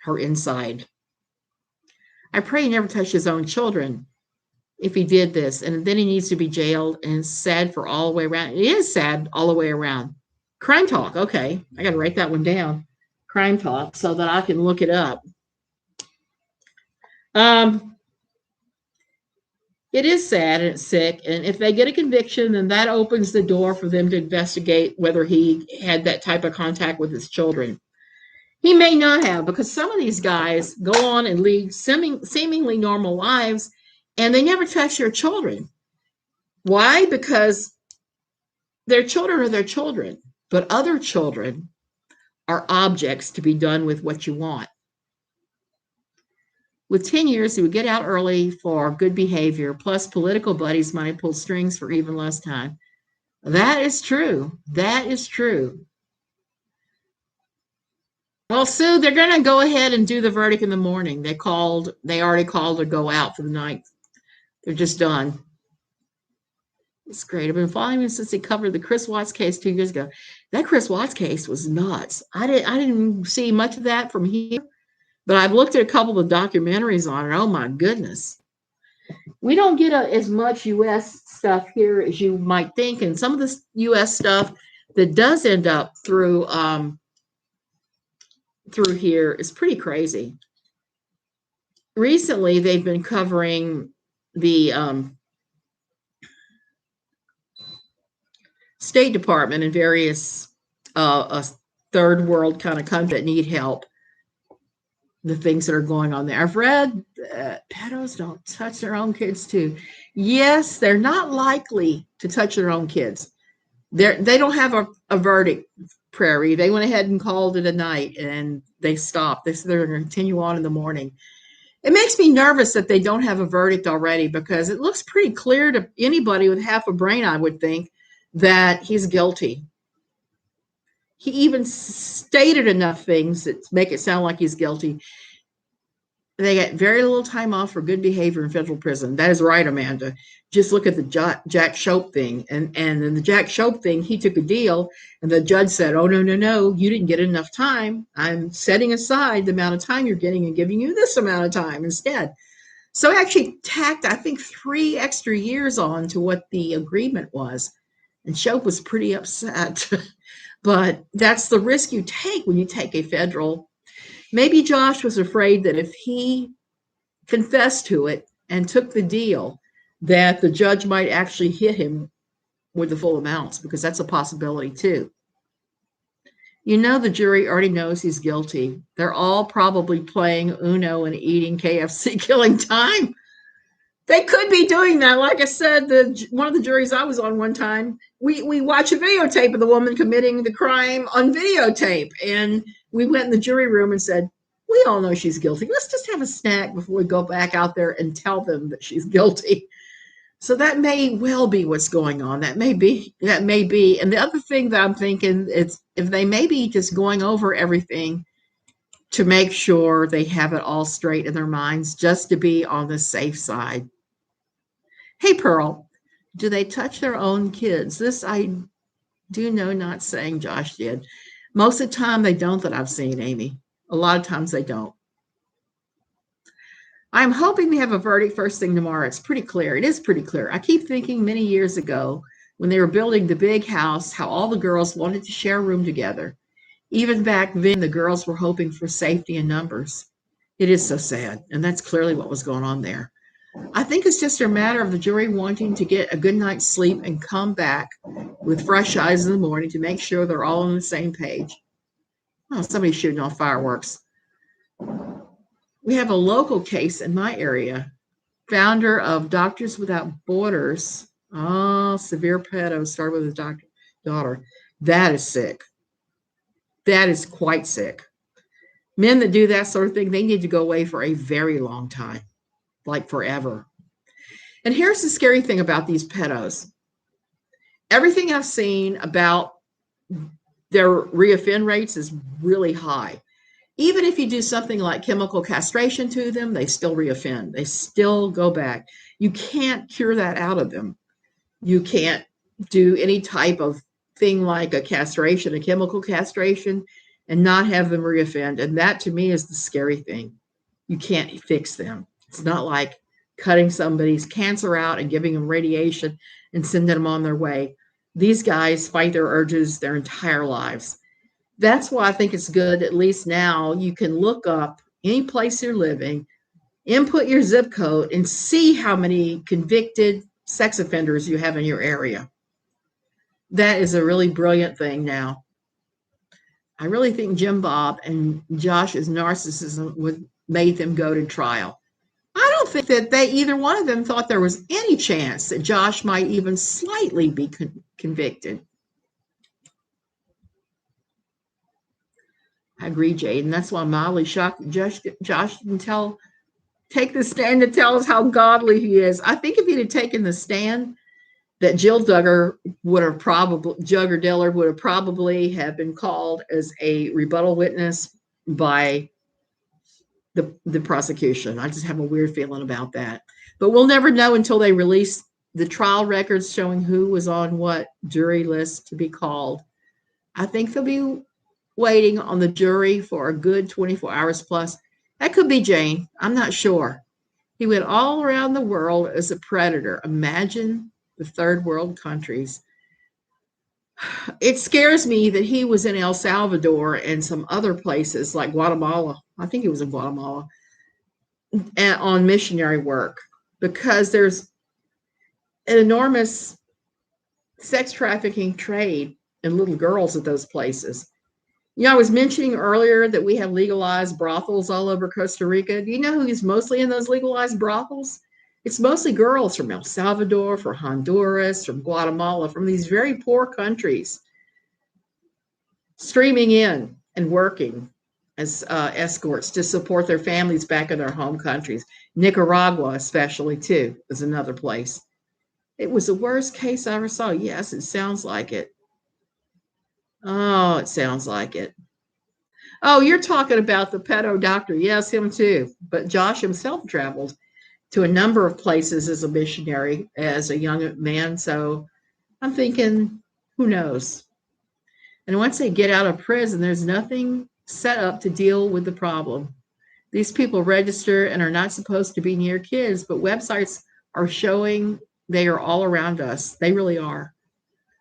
her inside. I pray he never touched his own children if he did this. And then he needs to be jailed, and it's sad for all the way around. It is sad all the way around. Crime Talk. Okay. I got to write that one down. Crime Talk so that I can look it up. It is sad and it's sick. And if they get a conviction, then that opens the door for them to investigate whether he had that type of contact with his children. He may not have, because some of these guys go on and lead seemingly normal lives, and they never touch their children. Why? Because their children are their children, but other children are objects to be done with what you want. With 10 years, he would get out early for good behavior, plus political buddies might pull strings for even less time. That is true. That is true. Well, Sue, they're going to go ahead and do the verdict in the morning. They already called to go out for the night. They're just done. It's great. I've been following him since he covered the Chris Watts case 2 years ago. That Chris Watts case was nuts. I didn't see much of that from here. But I've looked at a couple of documentaries on it. Oh, my goodness. We don't get as much U.S. stuff here as you might think. And some of the U.S. stuff that does end up through here is pretty crazy. Recently, they've been covering the State Department and various third world kind of countries that need help. The things that are going on there. I've read that pedos don't touch their own kids too. Yes, they're not likely to touch their own kids. They don't have a verdict, Prairie. They went ahead and called it a night and they stopped. They said they're going to continue on in the morning. It makes me nervous that they don't have a verdict already, because it looks pretty clear to anybody with half a brain, I would think, that he's guilty. He even stated enough things that make it sound like he's guilty. They get very little time off for good behavior in federal prison. That is right, Amanda. Just look at the Jack Shope thing. And in the Jack Shope thing, he took a deal, and the judge said, oh, no, you didn't get enough time. I'm setting aside the amount of time you're getting and giving you this amount of time instead. So I actually tacked, I think, 3 extra years on to what the agreement was. And Shope was pretty upset. But that's the risk you take when you take a federal. Maybe Josh was afraid that if he confessed to it and took the deal, that the judge might actually hit him with the full amounts, because that's a possibility too. You know, the jury already knows he's guilty. They're all probably playing Uno and eating KFC, killing time. They could be doing that. Like I said, one of the juries I was on one time, we watch a videotape of the woman committing the crime on videotape. And we went in the jury room and said, we all know she's guilty. Let's just have a snack before we go back out there and tell them that she's guilty. So that may well be what's going on. That may be. And the other thing that I'm thinking is, if they may be just going over everything to make sure they have it all straight in their minds, just to be on the safe side. Hey, Pearl, do they touch their own kids? This I do know, not saying Josh did. Most of the time they don't, that I've seen, Amy. A lot of times they don't. I'm hoping they have a verdict first thing tomorrow. It's pretty clear. It is pretty clear. I keep thinking many years ago when they were building the big house, how all the girls wanted to share a room together. Even back then, the girls were hoping for safety in numbers. It is so sad. And that's clearly what was going on there. I think it's just a matter of the jury wanting to get a good night's sleep and come back with fresh eyes in the morning to make sure they're all on the same page. Oh, somebody's shooting off fireworks. We have a local case in my area. Founder of Doctors Without Borders. Oh, severe pedo, started with his daughter. That is sick. That is quite sick. Men that do that sort of thing, they need to go away for a very long time, like forever. And here's the scary thing about these pedos. Everything I've seen about their reoffend rates is really high. Even if you do something like chemical castration to them, they still reoffend. They still go back. You can't cure that out of them. You can't do any type of thing like a castration, a chemical castration, and not have them reoffend. And that, to me, is the scary thing. You can't fix them. It's not like cutting somebody's cancer out and giving them radiation and sending them on their way. These guys fight their urges their entire lives. That's why I think it's good, at least now, you can look up any place you're living, input your zip code, and see how many convicted sex offenders you have in your area. That is a really brilliant thing now. I really think Jim Bob and Josh's narcissism would made them go to trial. I don't think that either one of them thought there was any chance that Josh might even slightly be convicted. I agree, Jade, and that's why I'm mildly shocked that Josh didn't take the stand to tell us how godly he is. I think if he'd have taken the stand, that Duggar would have probably have been called as a rebuttal witness by the prosecution. I just have a weird feeling about that. But we'll never know until they release the trial records showing who was on what jury list to be called. I think they'll be waiting on the jury for a good 24 hours plus. That could be Jane. I'm not sure. He went all around the world as a predator. Imagine the third world countries. It scares me that he was in El Salvador and some other places like Guatemala. I think he was in Guatemala on missionary work, because there's an enormous sex trafficking trade in little girls at those places. You know, I was mentioning earlier that we have legalized brothels all over Costa Rica. Do you know who's mostly in those legalized brothels? It's mostly girls from El Salvador, from Honduras, from Guatemala, from these very poor countries, streaming in and working. as escorts to support their families back in their home countries. Nicaragua, especially, too, is another place. It was the worst case I ever saw. Yes, it sounds like it. Oh, it sounds like it. Oh, you're talking about the pedo doctor. Yes, him too. But Josh himself traveled to a number of places as a missionary as a young man. So I'm thinking, who knows? And once they get out of prison, there's nothing set up to deal with the problem. These people register and are not supposed to be near kids, but websites are showing they are all around us. They really are.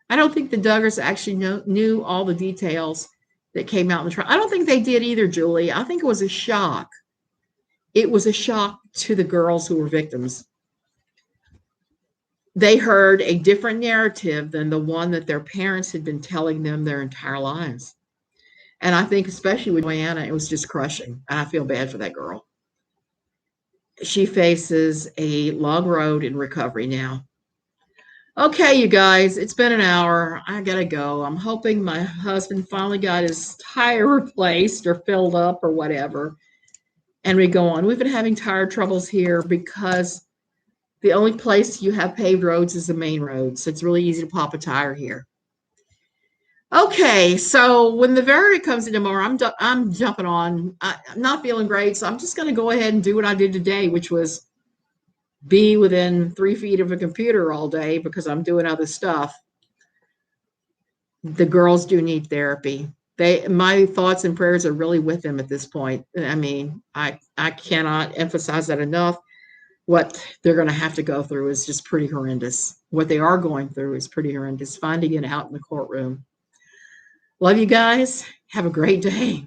I don't think the Duggars actually knew all the details that came out in the trial. I don't think they did either, Julie. I think it was a shock. It was a shock to the girls who were victims. They heard a different narrative than the one that their parents had been telling them their entire lives. And I think, especially with Joanna, it was just crushing. And I feel bad for that girl. She faces a long road in recovery now. Okay, you guys, it's been an hour. I gotta go. I'm hoping my husband finally got his tire replaced or filled up or whatever. And we go on. We've been having tire troubles here because the only place you have paved roads is the main road. So it's really easy to pop a tire here. Okay, so when the verdict comes in tomorrow, I'm jumping on. I'm not feeling great, so I'm just going to go ahead and do what I did today, which was be within 3 feet of a computer all day because I'm doing other stuff. The girls do need therapy. My thoughts and prayers are really with them at this point. I mean, I cannot emphasize that enough. What they're going to have to go through is just pretty horrendous. What they are going through is pretty horrendous. Finding it out in the courtroom. Love you guys. Have a great day.